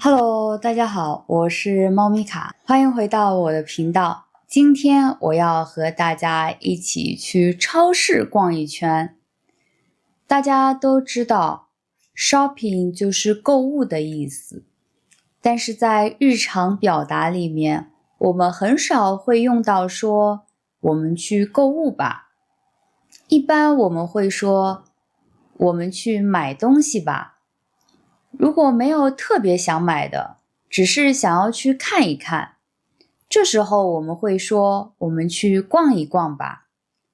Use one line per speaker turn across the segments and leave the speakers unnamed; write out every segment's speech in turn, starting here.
Hello，大家好，我是猫咪卡，欢迎回到我的频道。今天我要和大家一起去超市逛一圈。大家都知道 shopping 就是购物的意思，但是在日常表达里面，我们很少会用到说我们去购物吧。一般我们会说我们去买东西吧。如果没有特别想买的，只是想要去看一看，这时候我们会说我们去逛一逛吧，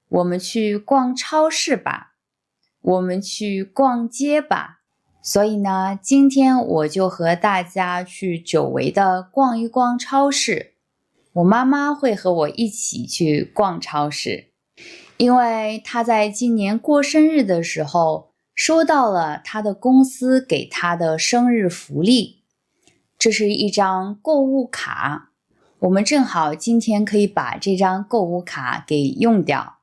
我们去逛超市吧，我们去逛街吧。所以呢，今天我就和大家去久违的逛一逛超市。我妈妈会和我一起去逛超市，因为她在今年过生日的时候收到了他的公司给他的生日福利，这是一张购物卡，我们正好今天可以把这张购物卡给用掉。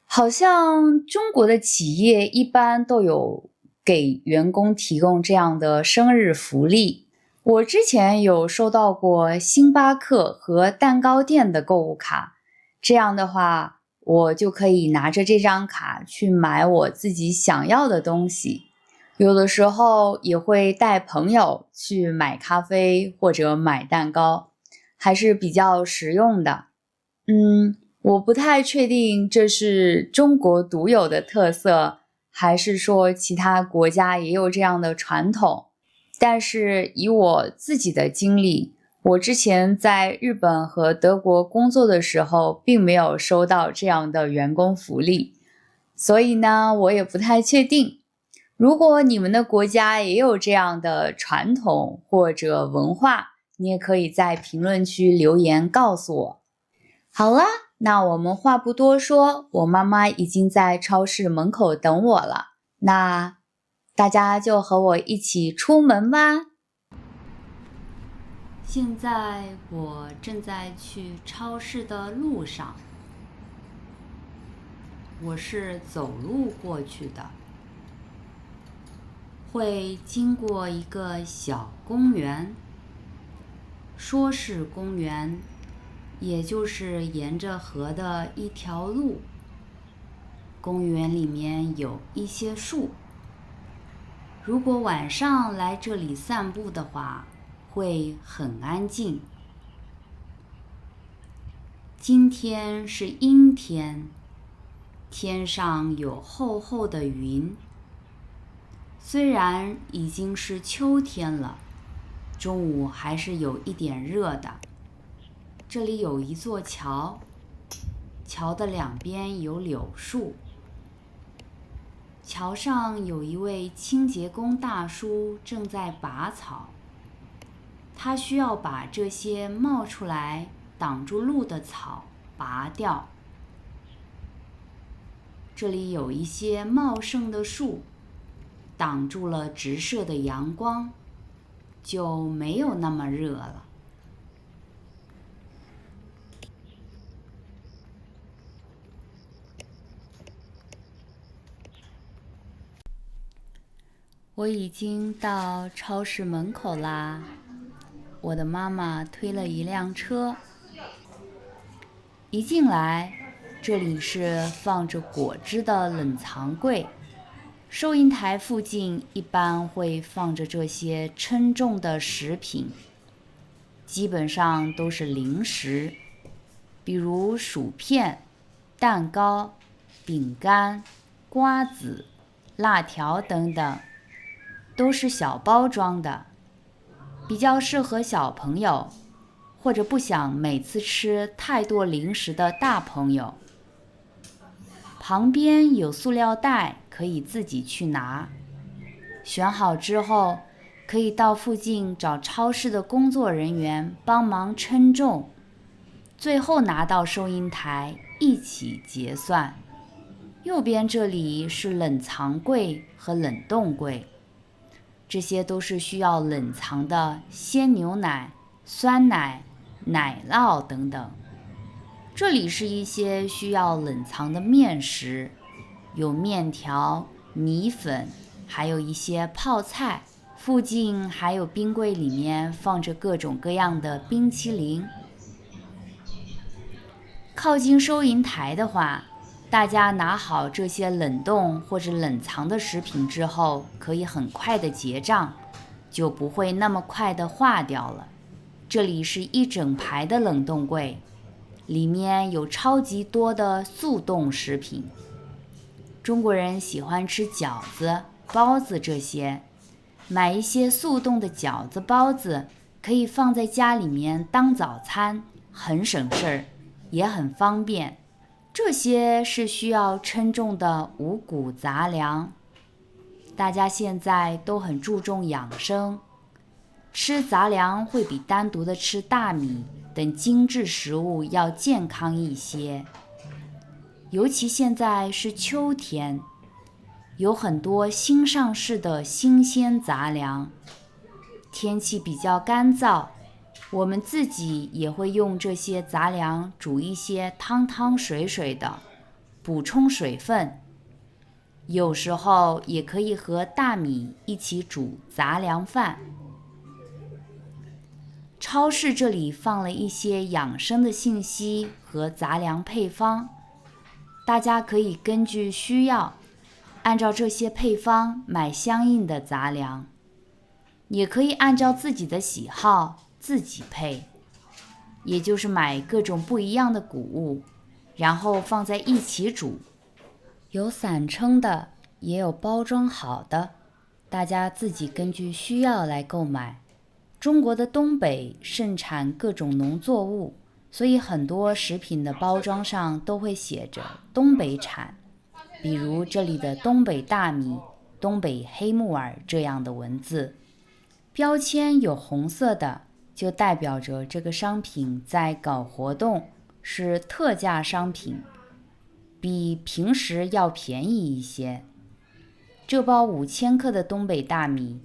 好像中国的企业一般都有给员工提供这样的生日福利。我之前有收到过星巴克和蛋糕店的购物卡，这样的话我就可以拿着这张卡去买我自己想要的东西，有的时候也会带朋友去买咖啡或者买蛋糕，还是比较实用的。我不太确定这是中国独有的特色，还是说其他国家也有这样的传统，但是以我自己的经历，我之前在日本和德国工作的时候，并没有收到这样的员工福利，所以呢，我也不太确定。如果你们的国家也有这样的传统或者文化，你也可以在评论区留言告诉我。好啦，那我们话不多说，我妈妈已经在超市门口等我了，那大家就和我一起出门吧。现在我正在去超市的路上，我是走路过去的，会经过一个小公园，说是公园，也就是沿着河的一条路。公园里面有一些树，如果晚上来这里散步的话，会很安静。今天是阴天，天上有厚厚的云。虽然已经是秋天了，中午还是有一点热的。这里有一座桥，桥的两边有柳树。桥上有一位清洁工大叔正在拔草，他需要把这些冒出来挡住路的草拔掉。这里有一些茂盛的树，挡住了直射的阳光，就没有那么热了。我已经到超市门口啦，我的妈妈推了一辆车。一进来，这里是放着果汁的冷藏柜，收银台附近一般会放着这些称重的食品，基本上都是零食，比如薯片、蛋糕、饼干、瓜子、辣条等等，都是小包装的，比较适合小朋友或者不想每次吃太多零食的大朋友。旁边有塑料袋，可以自己去拿。选好之后，可以到附近找超市的工作人员帮忙称重，最后拿到收银台一起结算。右边这里是冷藏柜和冷冻柜，这些都是需要冷藏的鲜牛奶、酸奶、奶酪等等。这里是一些需要冷藏的面食，有面条、米粉，还有一些泡菜。附近还有冰柜，里面放着各种各样的冰淇淋。靠近收银台的话，大家拿好这些冷冻或者冷藏的食品之后，可以很快的结账，就不会那么快的化掉了。这里是一整排的冷冻柜，里面有超级多的速冻食品。中国人喜欢吃饺子、包子这些，买一些速冻的饺子、包子，可以放在家里面当早餐，很省事儿，也很方便。这些是需要称重的五谷杂粮。大家现在都很注重养生，吃杂粮会比单独的吃大米等精致食物要健康一些。尤其现在是秋天，有很多新上市的新鲜杂粮。天气比较干燥，我们自己也会用这些杂粮煮一些汤汤水水的，补充水分。有时候也可以和大米一起煮杂粮饭。超市这里放了一些养生的信息和杂粮配方，大家可以根据需要，按照这些配方买相应的杂粮，也可以按照自己的喜好自己配，也就是买各种不一样的谷物，然后放在一起煮。有散称的，也有包装好的，大家自己根据需要来购买。中国的东北盛产各种农作物，所以很多食品的包装上都会写着东北产，比如这里的东北大米、东北黑木耳这样的文字。标签有红色的，就代表着这个商品在搞活动，是特价商品，比平时要便宜一些。这包5000克的东北大米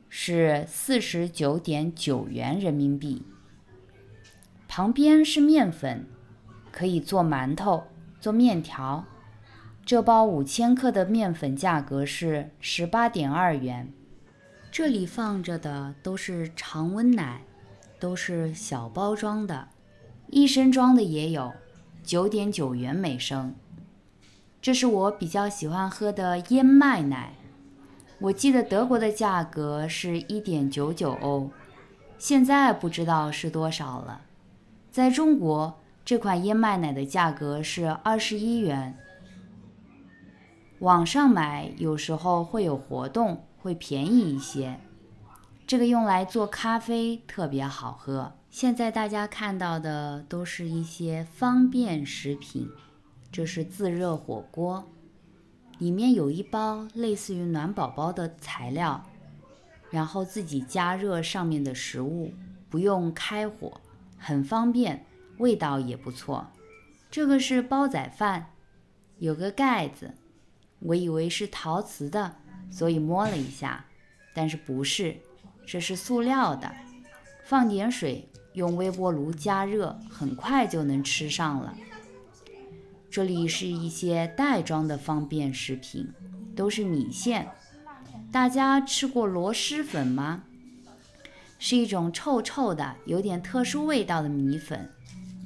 是49.9元人民币。旁边是面粉，可以做馒头、做面条。这包5000克的面粉价格是18.2元。这里放着的都是常温奶，都是小包装的，1升装的也有，9.9元每升。这是我比较喜欢喝的燕麦奶，我记得德国的价格是1.99欧，现在不知道是多少了。在中国，这款燕麦奶的价格是21元。网上买有时候会有活动，会便宜一些。这个用来做咖啡特别好喝。现在大家看到的都是一些方便食品，这是自热火锅，里面有一包类似于暖宝宝的材料，然后自己加热上面的食物，不用开火，很方便，味道也不错。这个是煲仔饭，有个盖子，我以为是陶瓷的，所以摸了一下，但是不是，这是塑料的，放点水，用微波炉加热，很快就能吃上了。这里是一些袋装的方便食品，都是米线。大家吃过螺蛳粉吗？是一种臭臭的、有点特殊味道的米粉，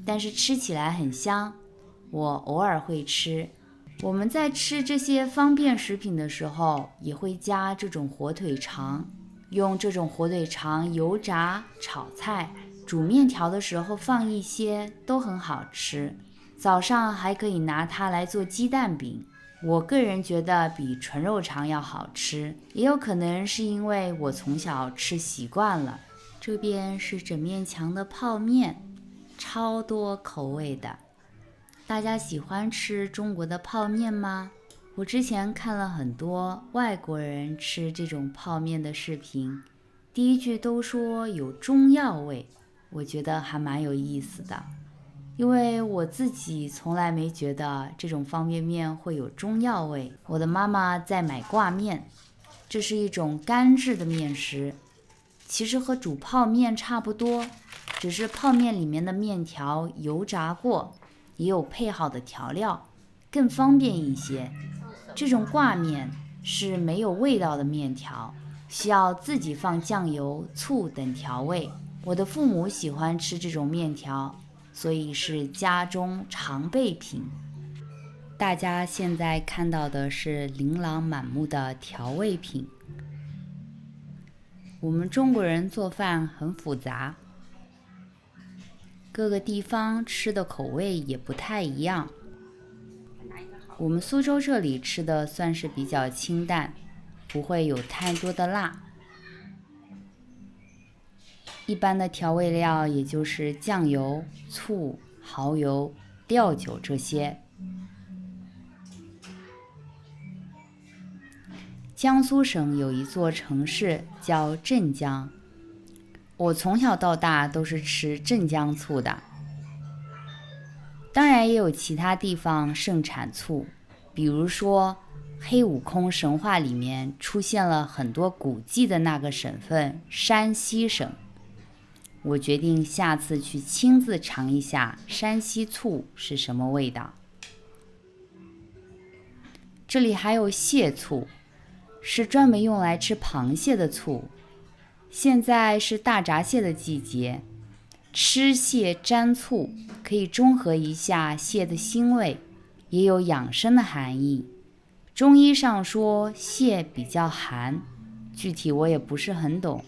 但是吃起来很香，我偶尔会吃。我们在吃这些方便食品的时候，也会加这种火腿肠，用这种火腿肠油炸、炒菜、煮面条的时候放一些，都很好吃。早上还可以拿它来做鸡蛋饼，我个人觉得比纯肉肠要好吃，也有可能是因为我从小吃习惯了。这边是整面墙的泡面，超多口味的。大家喜欢吃中国的泡面吗？我之前看了很多外国人吃这种泡面的视频，第一句都说有中药味，我觉得还蛮有意思的。因为我自己从来没觉得这种方便面会有中药味。我的妈妈在买挂面，这是一种干制的面食，其实和煮泡面差不多，只是泡面里面的面条油炸过，也有配好的调料，更方便一些。这种挂面是没有味道的面条，需要自己放酱油、醋等调味。我的父母喜欢吃这种面条，所以是家中常备品。大家现在看到的是琳琅满目的调味品。我们中国人做饭很复杂，各个地方吃的口味也不太一样。我们苏州这里吃的算是比较清淡，不会有太多的辣。一般的调味料也就是酱油、醋、蚝油、料酒这些。江苏省有一座城市叫镇江，我从小到大都是吃镇江醋的。当然也有其他地方盛产醋，比如说黑悟空神话里面出现了很多古迹的那个省份山西省。我决定下次去亲自尝一下山西醋是什么味道。这里还有蟹醋，是专门用来吃螃蟹的醋。现在是大闸蟹的季节，吃蟹沾醋可以中和一下蟹的腥味，也有养生的含义。中医上说蟹比较寒，具体我也不是很懂，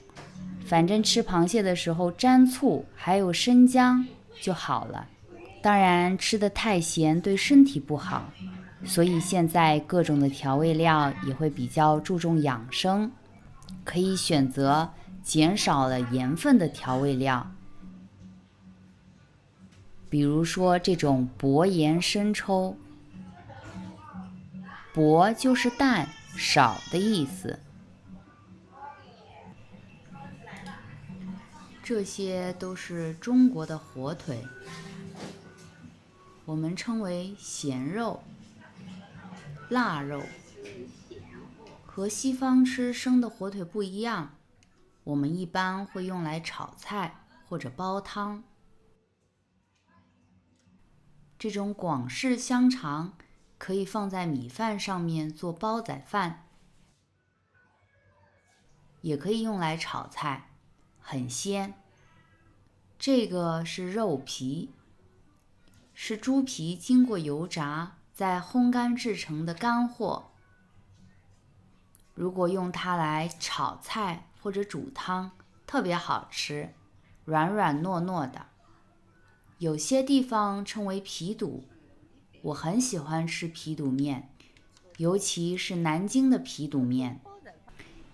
反正吃螃蟹的时候沾醋还有生姜就好了。当然吃得太咸对身体不好，所以现在各种的调味料也会比较注重养生，可以选择减少了盐分的调味料，比如说这种薄盐生抽。薄就是淡、少的意思。这些都是中国的火腿，我们称为咸肉、腊肉。和西方吃生的火腿不一样，我们一般会用来炒菜或者煲汤。这种广式香肠可以放在米饭上面做煲仔饭，也可以用来炒菜，很鲜。这个是肉皮，是猪皮经过油炸再烘干制成的干货。如果用它来炒菜或者煮汤，特别好吃，软软糯糯的。有些地方称为皮肚，我很喜欢吃皮肚面，尤其是南京的皮肚面。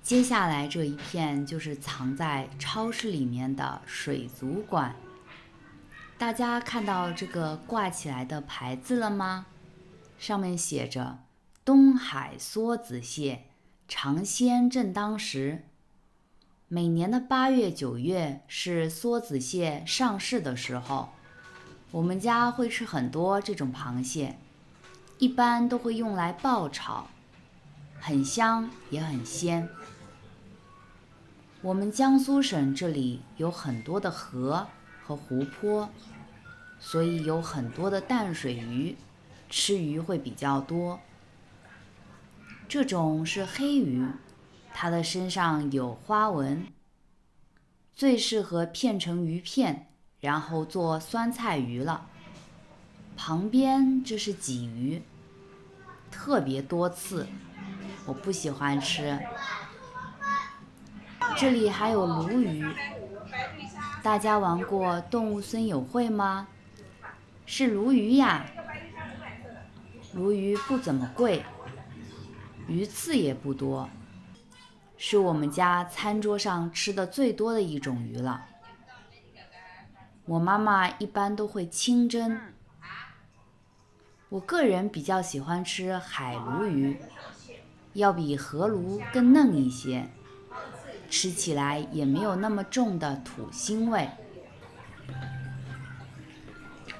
接下来这一片就是藏在超市里面的水族馆。大家看到这个挂起来的牌子了吗？上面写着东海梭子蟹，尝鲜正当时。每年的8月、9月是梭子蟹上市的时候，我们家会吃很多这种螃蟹，一般都会用来爆炒，很香也很鲜。我们江苏省这里有很多的河和湖泊，所以有很多的淡水鱼，吃鱼会比较多。这种是黑鱼，它的身上有花纹，最适合片成鱼片，然后做酸菜鱼了。旁边这是鲫鱼，特别多刺，我不喜欢吃。这里还有鲈鱼，大家玩过动物森友会吗？是鲈鱼呀。鲈鱼不怎么贵，鱼刺也不多，是我们家餐桌上吃的最多的一种鱼了。我妈妈一般都会清蒸，我个人比较喜欢吃海鲈鱼，要比河鲈更嫩一些，吃起来也没有那么重的土腥味。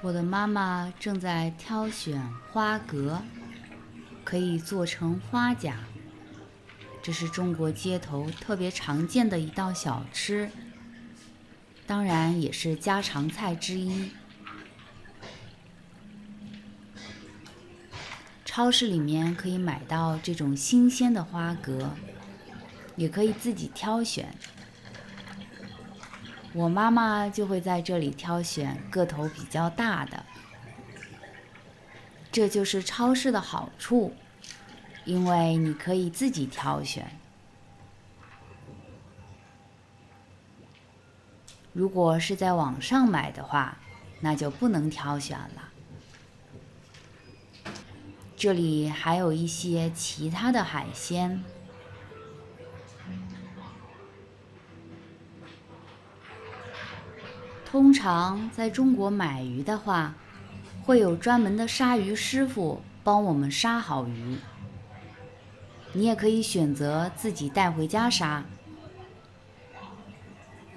我的妈妈正在挑选花蛤，可以做成花甲。这是中国街头特别常见的一道小吃，当然也是家常菜之一。超市里面可以买到这种新鲜的花蛤，也可以自己挑选。我妈妈就会在这里挑选个头比较大的。这就是超市的好处，因为你可以自己挑选。如果是在网上买的话，那就不能挑选了。这里还有一些其他的海鲜。通常在中国买鱼的话，会有专门的杀鱼师傅帮我们杀好鱼。你也可以选择自己带回家杀。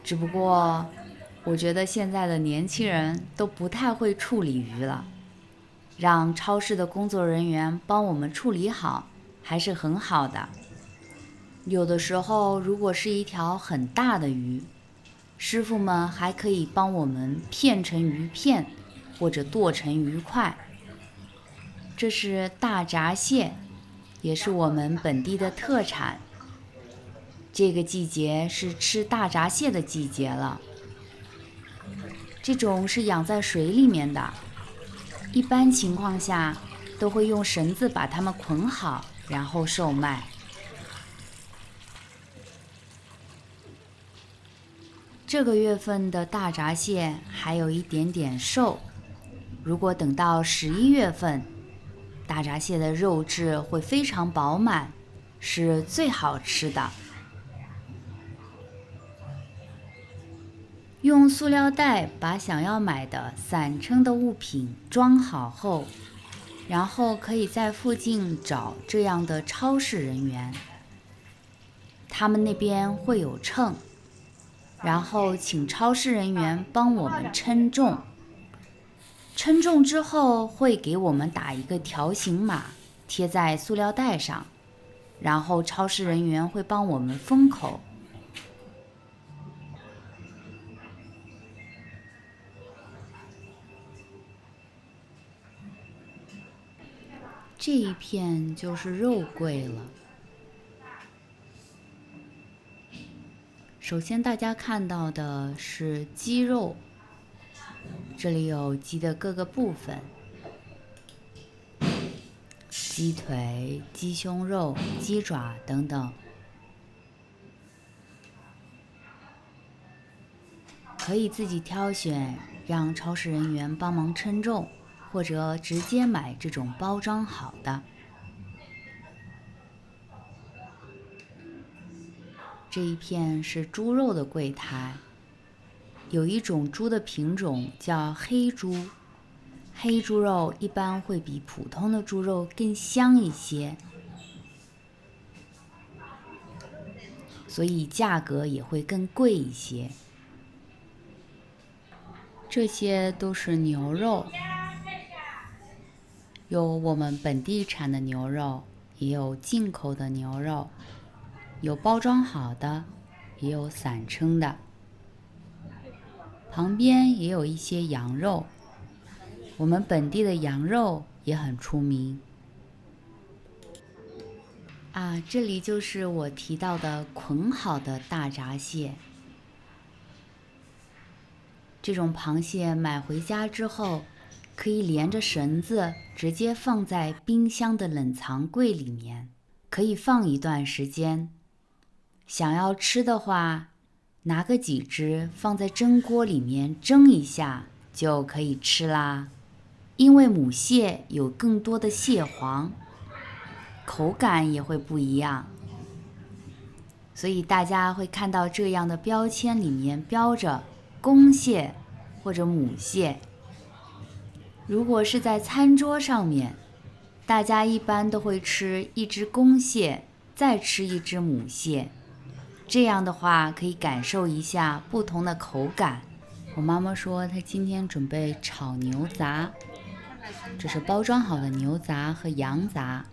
只不过，我觉得现在的年轻人都不太会处理鱼了，让超市的工作人员帮我们处理好，还是很好的。有的时候，如果是一条很大的鱼，师傅们还可以帮我们片成鱼片，或者剁成鱼块。这是大闸蟹，也是我们本地的特产。这个季节是吃大闸蟹的季节了。这种是养在水里面的，一般情况下都会用绳子把它们捆好，然后售卖。这个月份的大闸蟹还有一点点瘦，如果等到11月份，大闸蟹的肉质会非常饱满，是最好吃的。用塑料袋把想要买的散称的物品装好后，然后可以在附近找这样的超市人员，他们那边会有秤，然后请超市人员帮我们称重。称重之后会给我们打一个条形码，贴在塑料袋上，然后超市人员会帮我们封口。这一片就是肉柜了。首先大家看到的是鸡肉，这里有鸡的各个部分，鸡腿、鸡胸肉、鸡爪等等，可以自己挑选，让超市人员帮忙称重，或者直接买这种包装好的。这一片是猪肉的柜台，有一种猪的品种叫黑猪，黑猪肉一般会比普通的猪肉更香一些，所以价格也会更贵一些。这些都是牛肉，有我们本地产的牛肉，也有进口的牛肉，有包装好的，也有散称的。旁边也有一些羊肉，我们本地的羊肉也很出名。这里就是我提到的捆好的大闸蟹。这种螃蟹买回家之后，可以连着绳子直接放在冰箱的冷藏柜里面，可以放一段时间。想要吃的话，拿个几只放在蒸锅里面蒸一下就可以吃啦。因为母蟹有更多的蟹黄，口感也会不一样，所以大家会看到这样的标签里面标着公蟹或者母蟹。如果是在餐桌上面，大家一般都会吃一只公蟹，再吃一只母蟹，这样的话可以感受一下不同的口感。我妈妈说她今天准备炒牛杂，这是包装好的牛杂和羊杂。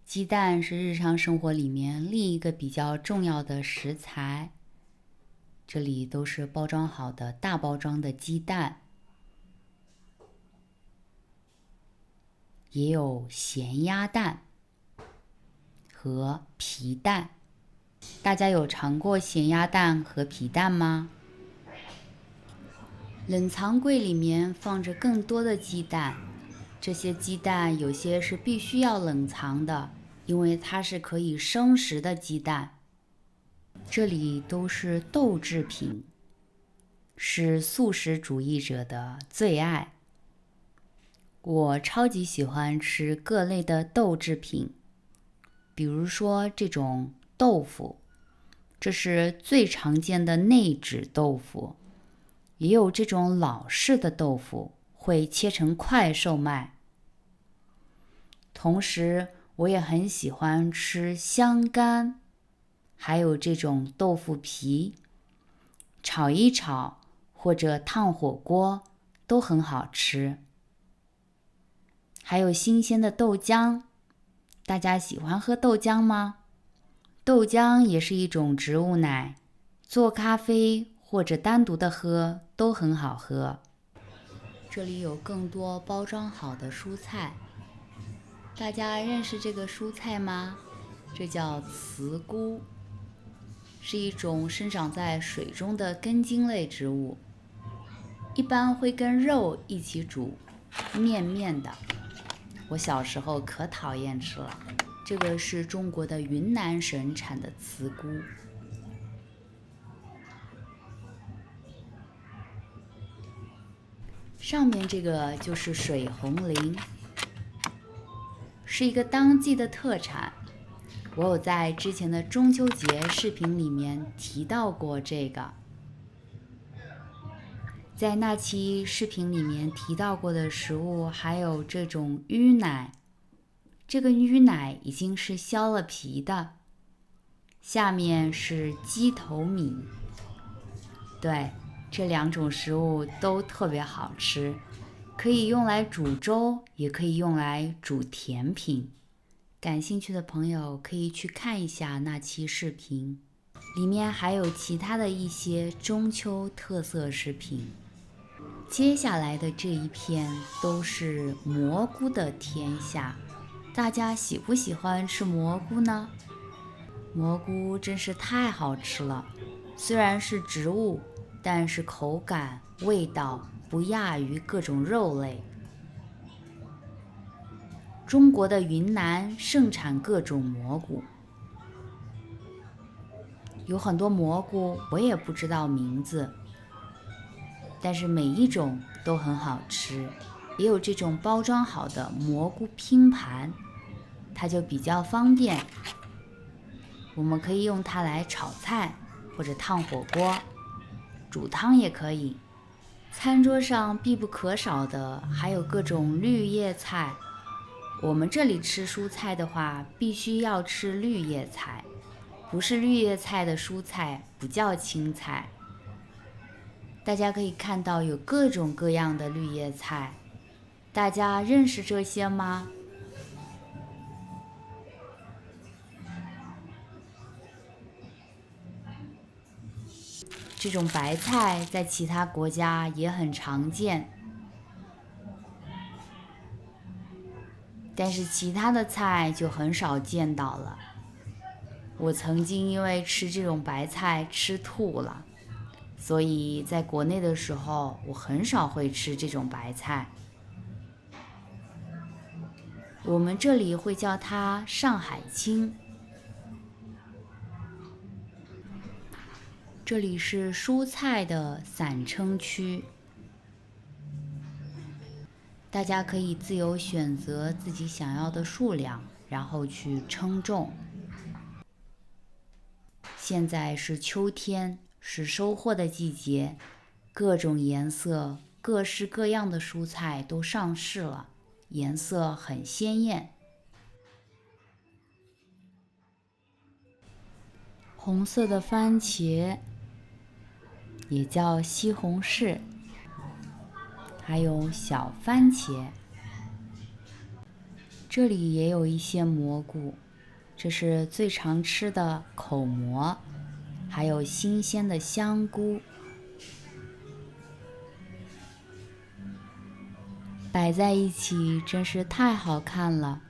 鸡蛋是日常生活里面另一个比较重要的食材，这里都是包装好的大包装的鸡蛋。也有咸鸭蛋和皮蛋。大家有尝过咸鸭蛋和皮蛋吗？冷藏柜里面放着更多的鸡蛋，这些鸡蛋有些是必须要冷藏的，因为它是可以生食的鸡蛋。这里都是豆制品，是素食主义者的最爱。我超级喜欢吃各类的豆制品，比如说这种豆腐，这是最常见的内酯豆腐，也有这种老式的豆腐，会切成块售卖。同时，我也很喜欢吃香干，还有这种豆腐皮，炒一炒或者烫火锅都很好吃。还有新鲜的豆浆，大家喜欢喝豆浆吗？豆浆也是一种植物奶，做咖啡或者单独的喝都很好喝。这里有更多包装好的蔬菜，大家认识这个蔬菜吗？这叫茨菇，是一种生长在水中的根茎类植物，一般会跟肉一起煮，面面的。我小时候可讨厌吃了。这个是中国的云南省产的茨菇。上面这个就是水红菱，是一个当季的特产。我有在之前的中秋节视频里面提到过这个。在那期视频里面提到过的食物还有这种芋奶，这个芋奶已经是削了皮的，下面是鸡头米。对，这两种食物都特别好吃，可以用来煮粥，也可以用来煮甜品。感兴趣的朋友可以去看一下那期视频，里面还有其他的一些中秋特色食品。接下来的这一片都是蘑菇的天下，大家喜不喜欢吃蘑菇呢？蘑菇真是太好吃了，虽然是植物，但是口感、味道不亚于各种肉类。中国的云南盛产各种蘑菇，有很多蘑菇我也不知道名字，但是每一种都很好吃。也有这种包装好的蘑菇拼盘，它就比较方便，我们可以用它来炒菜或者烫火锅，煮汤也可以。餐桌上必不可少的还有各种绿叶菜，我们这里吃蔬菜的话，必须要吃绿叶菜，不是绿叶菜的蔬菜不叫青菜。大家可以看到有各种各样的绿叶菜，大家认识这些吗？这种白菜在其他国家也很常见，但是其他的菜就很少见到了。我曾经因为吃这种白菜吃吐了，所以在国内的时候我很少会吃这种白菜。我们这里会叫它上海青。这里是蔬菜的散称区，大家可以自由选择自己想要的数量，然后去称重。现在是秋天，是收获的季节，各种颜色、各式各样的蔬菜都上市了，颜色很鲜艳。红色的番茄也叫西红柿，还有小番茄。这里也有一些蘑菇，这是最常吃的口蘑，还有新鲜的香菇。摆在一起真是太好看了。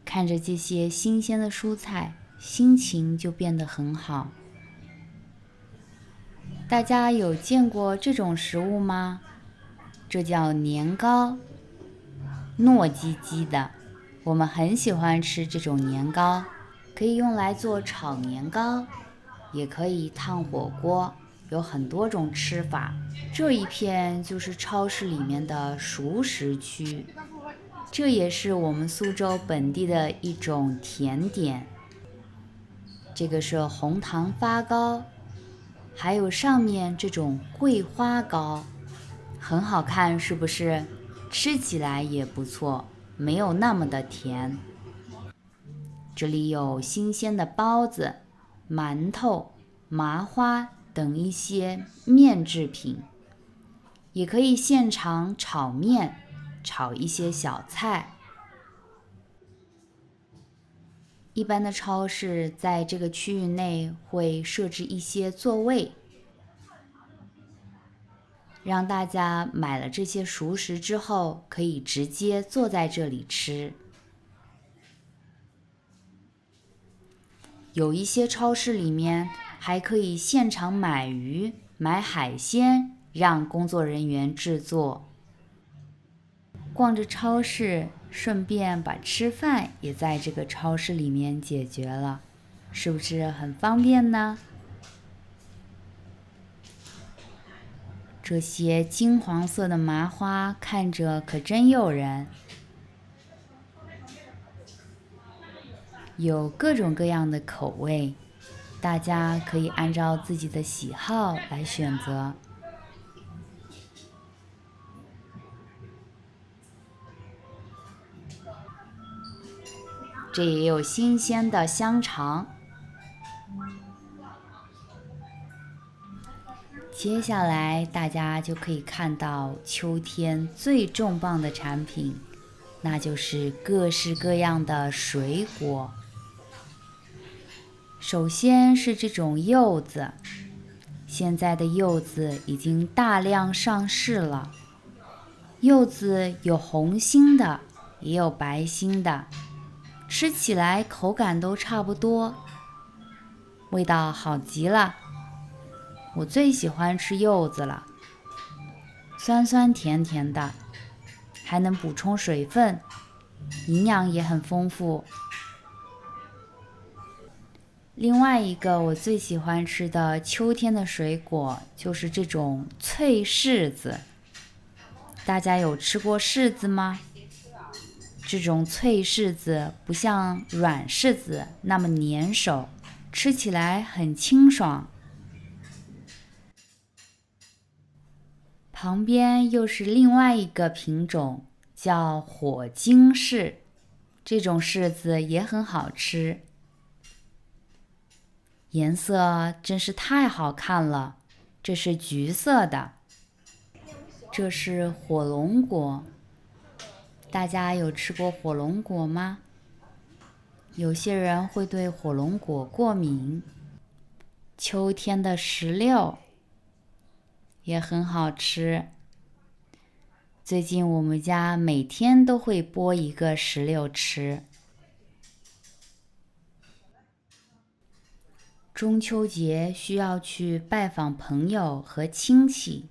看着这些新鲜的蔬菜，心情就变得很好。大家有见过这种食物吗？这叫年糕，糯叽叽的。我们很喜欢吃这种年糕，可以用来做炒年糕，也可以烫火锅，有很多种吃法。这一片就是超市里面的熟食区，这也是我们苏州本地的一种甜点。这个是红糖发糕，还有上面这种桂花糕，很好看，是不是？吃起来也不错，没有那么的甜。这里有新鲜的包子、馒头、麻花等一些面制品，也可以现场炒面，炒一些小菜。一般的超市在这个区域内会设置一些座位，让大家买了这些熟食之后，可以直接坐在这里吃。有一些超市里面还可以现场买鱼、买海鲜，让工作人员制作。逛着超市，顺便把吃饭也在这个超市里面解决了，是不是很方便呢？这些金黄色的麻花看着可真诱人，有各种各样的口味，大家可以按照自己的喜好来选择。这也有新鲜的香肠。接下来大家就可以看到秋天最重磅的产品，那就是各式各样的水果。首先是这种柚子，现在的柚子已经大量上市了。柚子有红心的，也有白心的，吃起来口感都差不多，味道好极了。我最喜欢吃柚子了，酸酸甜甜的，还能补充水分，营养也很丰富。另外一个我最喜欢吃的秋天的水果就是这种脆柿子。大家有吃过柿子吗？这种脆柿子不像软柿子那么粘手，吃起来很清爽。旁边又是另外一个品种，叫火晶柿，这种柿子也很好吃，颜色真是太好看了，这是橘色的。这是火龙果，大家有吃过火龙果吗？有些人会对火龙果过敏。秋天的石榴也很好吃，最近我们家每天都会剥一个石榴吃。中秋节需要去拜访朋友和亲戚，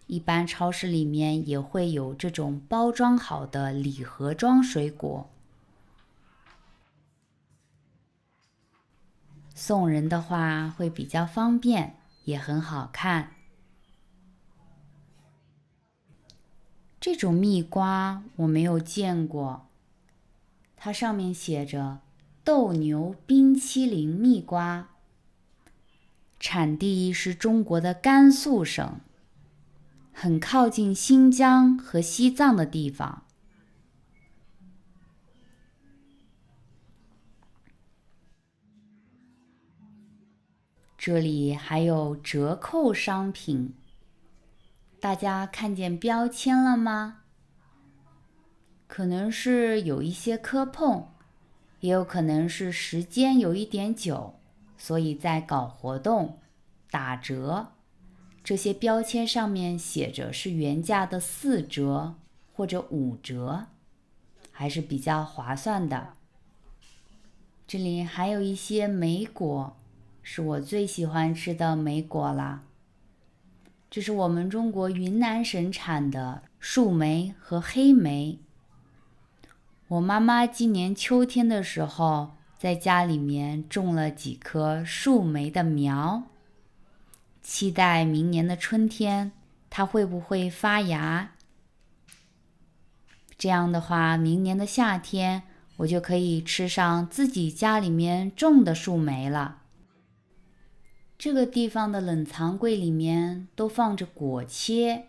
一般超市里面也会有这种包装好的礼盒装水果，送人的话会比较方便，也很好看。这种蜜瓜我没有见过，它上面写着斗牛冰淇淋蜜瓜，产地是中国的甘肃省，很靠近新疆和西藏的地方。这里还有折扣商品，大家看见标签了吗？可能是有一些磕碰，也有可能是时间有一点久，所以在搞活动打折。这些标签上面写着是原价的4折或者5折，还是比较划算的。这里还有一些莓果，是我最喜欢吃的莓果啦。这是我们中国云南省产的树莓和黑莓。我妈妈今年秋天的时候，在家里面种了几棵树莓的苗，期待明年的春天它会不会发芽。这样的话，明年的夏天我就可以吃上自己家里面种的树莓了。这个地方的冷藏柜里面都放着果切，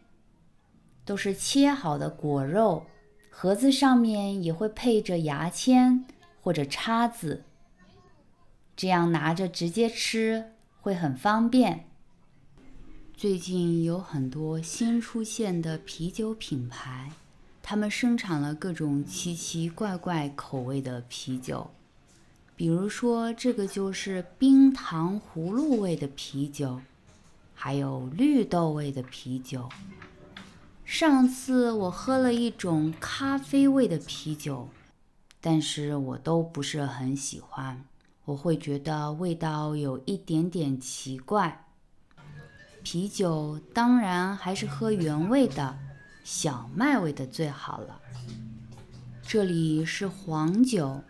都是切好的果肉，盒子上面也会配着牙签或者叉子，这样拿着直接吃会很方便。最近有很多新出现的啤酒品牌，他们生产了各种奇奇怪怪口味的啤酒。比如说，这个就是冰糖葫芦味的啤酒，还有绿豆味的啤酒。上次我喝了一种咖啡味的啤酒，但是我都不是很喜欢，我会觉得味道有一点点奇怪。啤酒当然还是喝原味的，小麦味的最好了。这里是黄酒，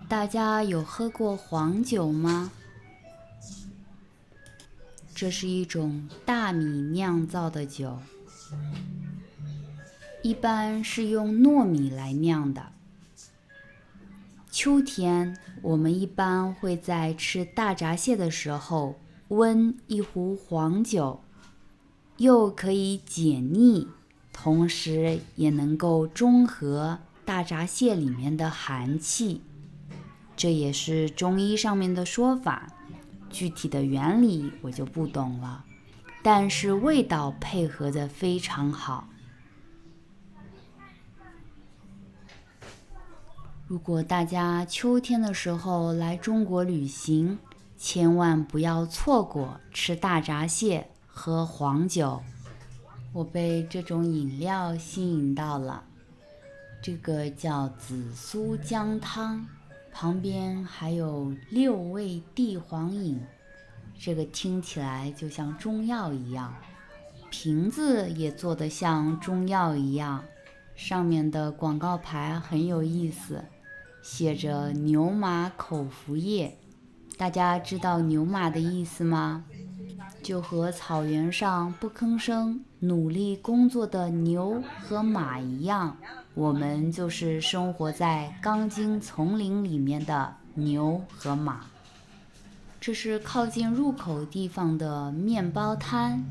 大家有喝过黄酒吗？这是一种大米酿造的酒，一般是用糯米来酿的。秋天，我们一般会在吃大闸蟹的时候温一壶黄酒，又可以解腻，同时也能够中和大闸蟹里面的寒气。这也是中医上面的说法，具体的原理我就不懂了，但是味道配合得非常好。如果大家秋天的时候来中国旅行，千万不要错过吃大闸蟹、喝黄酒。我被这种饮料吸引到了，这个叫紫苏姜汤，旁边还有6味地黄饮，这个听起来就像中药一样，瓶子也做得像中药一样，上面的广告牌很有意思，写着牛马口服液。大家知道牛马的意思吗？就和草原上不吭声、努力工作的牛和马一样，我们就是生活在钢筋丛林里面的牛和马。这是靠近入口地方的面包摊，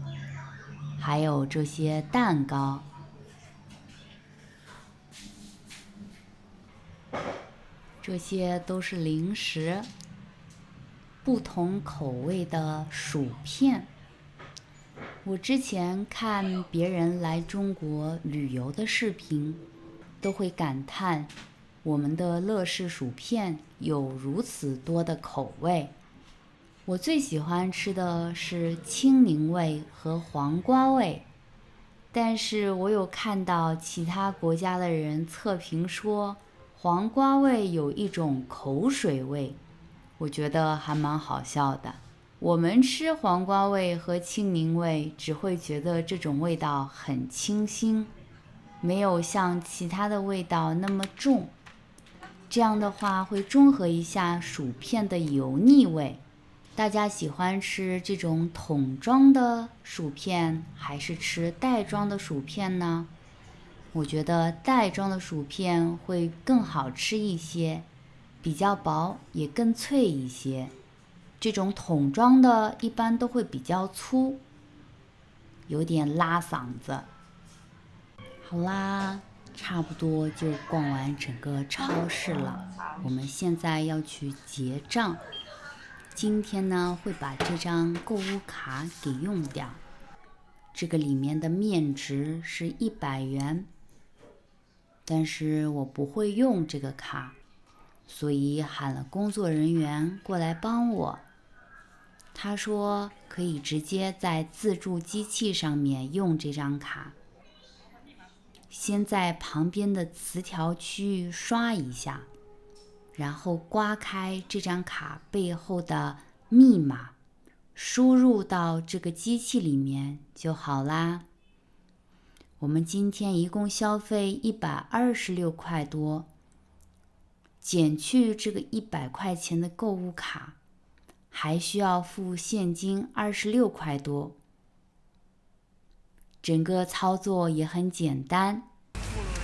还有这些蛋糕。这些都是零食，不同口味的薯片。我之前看别人来中国旅游的视频，都会感叹我们的乐事薯片有如此多的口味。我最喜欢吃的是青柠味和黄瓜味，但是我有看到其他国家的人测评说黄瓜味有一种口水味，我觉得还蛮好笑的。我们吃黄瓜味和青柠味只会觉得这种味道很清新，没有像其他的味道那么重，这样的话会中和一下薯片的油腻味。大家喜欢吃这种桶装的薯片还是吃袋装的薯片呢？我觉得袋装的薯片会更好吃一些，比较薄也更脆一些。这种桶装的一般都会比较粗，有点拉嗓子。好啦，差不多就逛完整个超市了，我们现在要去结账。今天呢，会把这张购物卡给用掉。这个里面的面值是100元，但是我不会用这个卡，所以喊了工作人员过来帮我。他说可以直接在自助机器上面用这张卡。先在旁边的磁条区域刷一下，然后刮开这张卡背后的密码，输入到这个机器里面就好啦。我们今天一共消费126块多，减去这个100块钱的购物卡，还需要付现金26块多。整个操作也很简单。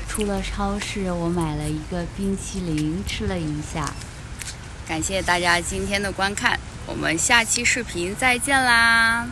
出了超市，我买了一个冰淇淋吃了一下。感谢大家今天的观看，我们下期视频再见啦！